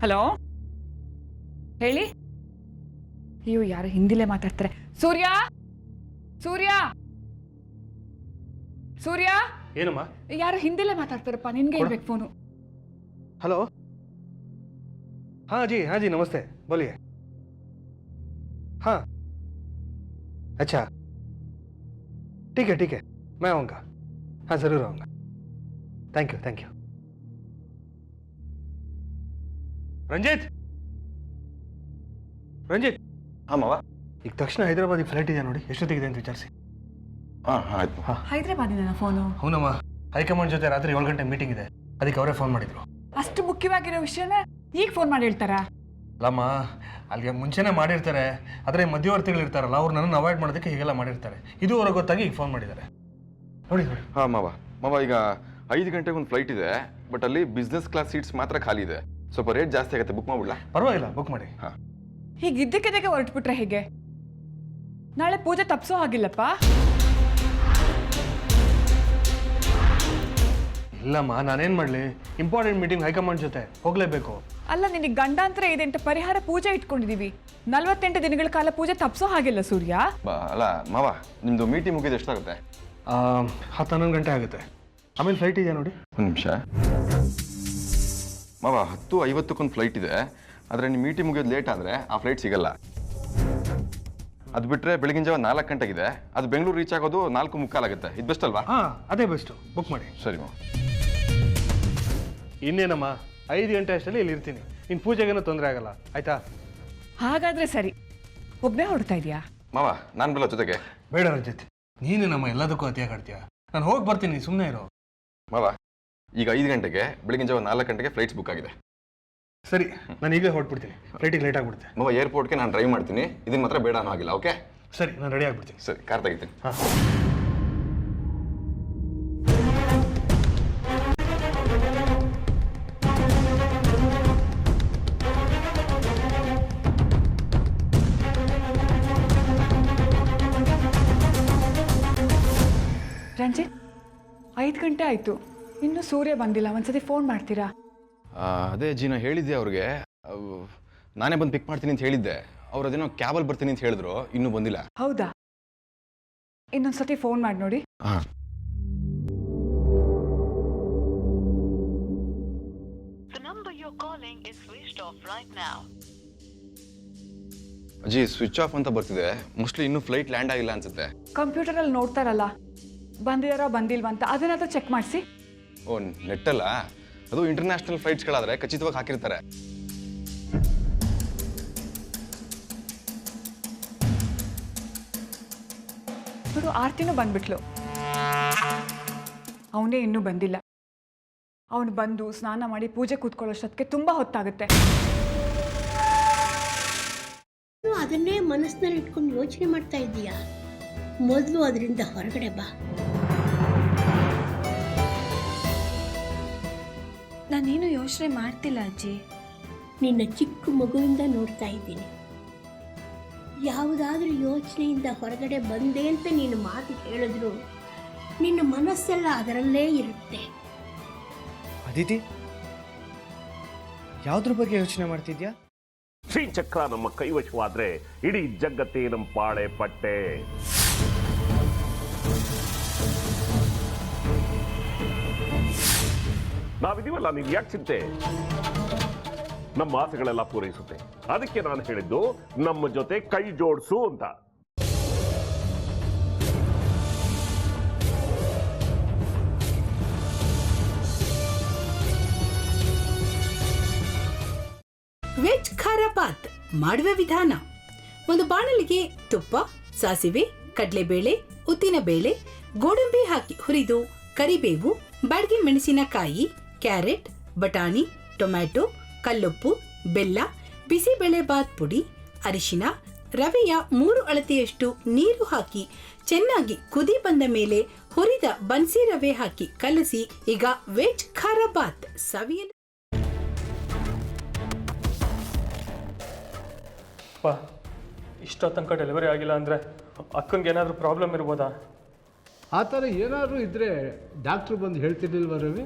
Hello ಹೇಳಿ. ಅಯ್ಯೋ ಯಾರು ಹಿಂದಿಲೇ ಮಾತಾಡ್ತಾರೆ. ಸೂರ್ಯ ಸೂರ್ಯ ಸೂರ್ಯ. ಏನಮ್ಮ? ಯಾರು ಹಿಂದಿಲೇ ಮಾತಾಡ್ತಾರಪ್ಪ, ನಿನ್ಗೆ ಇರ್ಬೇಕು ಫೋನು. हेलो हाँ जी नमस्ते बोलिए. हाँ अच्छा ठीक है मैं आऊँगा. हाँ ज़रूर आऊँगा. Thank you. ರಂಜಿತ್ ಹಾಂ ಮಾವ. ಈಗ ತಕ್ಷಣ ಹೈದರಾಬಾದಿಗೆ ಫ್ಲೈಟ್ ಇದೆ ನೋಡಿ, ಎಷ್ಟೊತ್ತಿಗಿದೆ ಅಂತ ವಿಚಾರಿಸಿ. ಹಾಂ ಆಯ್ತು. ಹೈದರಾಬಾದಿನ ಫೋನು? ಹೌನಮ್ಮ, ಹೈಕಮಾಂಡ್ ಜೊತೆ ರಾತ್ರಿ 7 ಗಂಟೆ ಮೀಟಿಂಗ್ ಇದೆ, ಅದಕ್ಕೆ ಅವರೇ ಫೋನ್ ಮಾಡಿದ್ರು. ಅಷ್ಟು ಮುಖ್ಯವಾಗಿರೋ ವಿಷಯನ ಈಗ ಫೋನ್ ಮಾಡಿ ಹೇಳ್ತಾರಾ? ಅಲ್ಲಮ್ಮ, ಅಲ್ಲಿಗೆ ಮುಂಚೆನೇ ಮಾಡಿರ್ತಾರೆ, ಆದರೆ ಮಧ್ಯವರ್ತಿಗಳು ಇರ್ತಾರಲ್ಲ, ಅವ್ರು ನನ್ನನ್ನು ಅವಾಯ್ಡ್ ಮಾಡೋದಕ್ಕೆ ಹೀಗೆಲ್ಲ ಮಾಡಿರ್ತಾರೆ. ಇದು ಅವ್ರಿಗೆ ಗೊತ್ತಾಗಿ ಈಗ ಫೋನ್ ಮಾಡಿದ್ದಾರೆ. ನೋಡಿ. ಹಾಂ ಮಾವ ಈಗ 5 ಗಂಟೆಗೆ ಒಂದು ಫ್ಲೈಟ್ ಇದೆ, ಬಟ್ ಅಲ್ಲಿ ಬಿಸ್ನೆಸ್ ಕ್ಲಾಸ್ ಸೀಟ್ಸ್ ಮಾತ್ರ ಖಾಲಿ ಇದೆ. ಸ್ವಲ್ಪ ರೇಟ್ ಜಾಸ್ತಿ ಆಗುತ್ತೆ, ಬುಕ್ ಮಾಡ್ಬಿಡ್ಲಾ? ಪರವಾಗಿಲ್ಲ, ಬುಕ್ ಮಾಡಿ. ಹಾಂ. ಹೀಗಿದ್ದಕ್ಕಿದ್ದಕ್ಕೆ ಹೊರಟ್ಬಿಟ್ರೆ ಹೇಗೆ? ನಾಳೆ ಪೂಜೆ ತಪ್ಸೋ ಹಾಗಿಲ್ಲಪ್ಪ. ಇಲ್ಲಮ್ಮ, ನಾನೇನು ಮಾಡಲಿ, ಇಂಪಾರ್ಟೆಂಟ್ ಮೀಟಿಂಗ್ ಹೈಕಮಾಂಡ್ ಜೊತೆ ಹೋಗಲೇಬೇಕು. ಅಲ್ಲ, ನಿನಗೆ ಗಂಡಾಂತರ ಇದೆ ಅಂತ ಪರಿಹಾರ ಪೂಜೆ ಇಟ್ಕೊಂಡಿದೀವಿ. 48 ದಿನಗಳ ಕಾಲ ಪೂಜೆ ತಪ್ಸೋ ಹಾಗಿಲ್ಲ ಸೂರ್ಯ. ಅಲ್ಲ ಮಾವ, ನಿಮ್ಮದು ಮೀಟಿಂಗ್ ಮುಗಿದು ಎಷ್ಟಾಗುತ್ತೆ? 10-11 ಗಂಟೆ ಆಗುತ್ತೆ. ಆಮೇಲೆ ಫ್ಲೈಟ್ ಇದೆಯಾ ನೋಡಿ. ಒಂದು ನಿಮಿಷ ಮಾವ, 10:50 ಫ್ಲೈಟ್ ಇದೆ, ಆದರೆ ನಿಮ್ಮ ಮೀಟಿಂಗ್ ಮುಗಿಯೋದು ಲೇಟ್ ಆದರೆ ಆ ಫ್ಲೈಟ್ ಸಿಗಲ್ಲ. ಅದು ಬಿಟ್ಟರೆ ಬೆಳಗಿನ ಜಾವ 4 ಗಂಟೆಗಿದೆ, ಅದು ಬೆಂಗಳೂರು ರೀಚ್ ಆಗೋದು 4:45 ಆಗುತ್ತೆ. ಇದು ಬೆಸ್ಟ್ ಅಲ್ವಾ? ಹಾಂ, ಅದೇ ಬೆಸ್ಟು, ಬುಕ್ ಮಾಡಿ. ಸರಿ ಮಾವ. ಇನ್ನೇನಮ್ಮ, 5 ಗಂಟೆ ಅಷ್ಟರಲ್ಲಿ ಇಲ್ಲಿ ಇರ್ತೀನಿ. ಇನ್ನು ಪೂಜೆಗೇನೂ ತೊಂದರೆ ಆಗಲ್ಲ, ಆಯ್ತಾ? ಹಾಗಾದ್ರೆ ಸರಿ. ಒಬ್ಬನೇ ಹೊರಡ್ತಾ ಇದೆಯಾ? ಮಾವ, ನಾನು ಬರಲ್ಲ ಜೊತೆಗೆ? ಬೇಡ ರಂಜಿತ್, ನೀನೇನಮ್ಮ ಎಲ್ಲದಕ್ಕೂ ಅತಿಯಾಗಿ ಆಡ್ತೀಯ. ನಾನು ಹೋಗಿ ಬರ್ತೀನಿ, ಸುಮ್ಮನೆ ಇರೋ. ಮಾವ, ಈಗ 5 ಗಂಟೆಗೆ ಬೆಳಗಿನ ಜಾವ 4 ಗಂಟೆಗೆ ಫ್ಲೈಟ್ಸ್ ಬುಕ್ ಆಗಿದೆ. ಸರಿ, ನಾನು ಈಗಲೇ ಹೊರಟ್ಬಿಡ್ತೀನಿ, ಫ್ಲೈಟಿಗೆ ಲೇಟ್ ಆಗಿಬಿಡುತ್ತೆ. ಮಾವ, ಏರ್ಪೋರ್ಟ್ಗೆ ನಾನು ಡ್ರೈವ್ ಮಾಡ್ತೀನಿ, ಇದನ್ನ ಮಾತ್ರ ಬೇಡ ಅನ್ನೋ ಆಗಿಲ್ಲ. ಓಕೆ ಸರಿ, ನಾನು ರೆಡಿ ಆಗಿಬಿಡ್ತೀನಿ. ಸರಿ, ಕಾರ್ ತೆಗಿತೀನಿ. ಹಾಂ. ರಂಜಿತ್, 5 ಗಂಟೆ ಆಯ್ತು, ಇನ್ನು ಸೂರ್ಯ ಬಂದಿಲ್ಲ. ಒಂದ್ಸತಿ ಫೋನ್ ಮಾಡ್ತೀರಾ? ಅದೇ ಜೀನ ಹೇಳಿದ್ದೆ ಅವ್ರಿಗೆ, ನಾನೇ ಬಂದು ಪಿಕ್ ಮಾಡ್ತೀನಿ ಅಂತ ಹೇಳಿದ್ದೆ. ಅವ್ರು ಅದೇನೋ ಕ್ಯಾಬಲ್ಲಿ ಬರ್ತೀನಿ ಅಂತ ಹೇಳಿದ್ರು, ಇನ್ನೂ ಬಂದಿಲ್ಲ. ಹೌದಾ? ಇನ್ನೊಂದ್ಸತಿ ಫೋನ್ ಮಾಡಿ ನೋಡಿ. ಹಾಂ. ಅಜ್ಜಿ, ಸ್ವಿಚ್ ಆಫ್ ಅಂತ ಬರ್ತಿದೆ. ಮೋಸ್ಟ್ಲಿ ಇನ್ನೂ ಫ್ಲೈಟ್ ಲ್ಯಾಂಡ್ ಆಗಿಲ್ಲ ಅನ್ಸುತ್ತೆ. ಕಂಪ್ಯೂಟರಲ್ಲಿ ನೋಡ್ತಾರಲ್ಲ, ಬಂದಿದಾರೋ ಬಂದಿಲ್ವಾ ಅಂತ, ಅದನ್ನಾದ್ರೂ ಚೆಕ್ ಮಾಡಿಸಿ. ಓ, ನೆಟ್ಟಲ್ಲ? ಅದು ಇಂಟರ್ನ್ಯಾಷನಲ್ ಫ್ಲೈಟ್ಸ್ಗಳಾದ್ರೆ ಖಚಿತವಾಗಿ ಹಾಕಿರ್ತಾರೆ. ನೋಡು, ಆರ್ತಿನೂ ಬಂದ್ಬಿಟ್ಲು. ಅವನೇ ಇನ್ನೂ ಬಂದಿಲ್ಲ. ಅವನು ಬಂದು ಸ್ನಾನ ಮಾಡಿ ಪೂಜೆ ಕೂತ್ಕೊಳ್ಳೋಷ್ಟೊತ್ತಿಗೆ ತುಂಬಾ ಹೊತ್ತಾಗುತ್ತೆ. ಅದನ್ನೇ ಮನಸ್ಸಿನಲ್ಲಿ ಇಟ್ಕೊಂಡು ಯೋಚನೆ ಮಾಡ್ತಾ ಇದ್ದೀಯಾ? ಮೊದಲು ಅದರಿಂದ ಹೊರಗಡೆ ಬಾ. ನಾನೇನು ಯೋಚನೆ ಮಾಡ್ತಿಲ್ಲ ಅಜ್ಜಿ. ನಿನ್ನ ಚಿಕ್ಕ ಮಗುವಿಂದ ನೋಡ್ತಾ ಇದ್ದೀನಿ. ಯಾವುದಾದ್ರೂ ಯೋಚನೆಯಿಂದ ಹೊರಗಡೆ ಬಂದೆ ಅಂತ ನೀನು ಮಾತು ಹೇಳಿದ್ರು ನಿನ್ನ ಮನಸ್ಸೆಲ್ಲ ಅದರಲ್ಲೇ ಇರುತ್ತೆ. ಅದಿತಿ, ಯಾವುದ್ರ ಬಗ್ಗೆ ಯೋಚನೆ ಮಾಡ್ತಿದ್ಯಾ? ಶ್ರೀಚಕ್ರ ನಮ್ಮ ಕೈವಶವಾದ್ರೆ ಇಡೀ ಜಗತ್ತೇ ನಮ್ಮ ಪಾಳೆ ಪಟ್ಟೆ. ನಾವಿದೀವಲ್ಲ, ನೀನ್ ಯಾಕೆ ಚಿಂತೆ? ನಮ್ಮ ಆಸೆಗಳೆಲ್ಲ ಪೂರೈಸುತ್ತೆ. ಅದಕ್ಕೆ ನಾನು ಹೇಳಿದ್ದು ನಮ್ಮ ಜೊತೆ ಕೈ ಜೋಡಿಸು ಅಂತ. ವೆಜ್ ಖಾರ ಬಾತ್ ಮಾಡುವ ವಿಧಾನ: ಒಂದು ಬಾಣಲಿಗೆ ತುಪ್ಪ, ಸಾಸಿವೆ, ಕಡಲೆಬೇಳೆ, ಉದ್ದಿನಬೇಳೆ, ಗೋಡಂಬಿ ಹಾಕಿ ಹುರಿದು ಕರಿಬೇವು, ಬಾಡಿಗೆ ಮೆಣಸಿನಕಾಯಿ, ಕ್ಯಾರೆಟ್, ಬಟಾಣಿ, ಟೊಮ್ಯಾಟೊ, ಕಲ್ಲುಪ್ಪು, ಬೆಲ್ಲ, ಬಿಸಿಬೇಳೆ ಬಾತ್ ಪುಡಿ, ಅರಿಶಿನ, ರವೆಯ 3 ಅಳತೆಯಷ್ಟು ನೀರು ಹಾಕಿ ಚೆನ್ನಾಗಿ ಕುದಿ ಬಂದ ಮೇಲೆ ಹುರಿದ ಬನ್ಸಿ ರವೆ ಹಾಕಿ ಕಲಸಿ. ಈಗ ವೆಜ್ ಖಾರ ಬಾತ್ ಸವಿಯಲು. ಇಷ್ಟೋ ತನಕ ಡೆಲಿವರಿ ಆಗಿಲ್ಲ ಅಂದರೆ ಅಕ್ಕನಿಗೆ ಏನಾದರೂ ಪ್ರಾಬ್ಲಮ್ ಇರ್ಬೋದಾ? ಆ ಥರ ಏನಾದರೂ ಇದ್ದರೆ ಡಾಕ್ಟ್ರು ಬಂದು ಹೇಳ್ತಿರ್ಲಿಲ್ವ ರವಿ?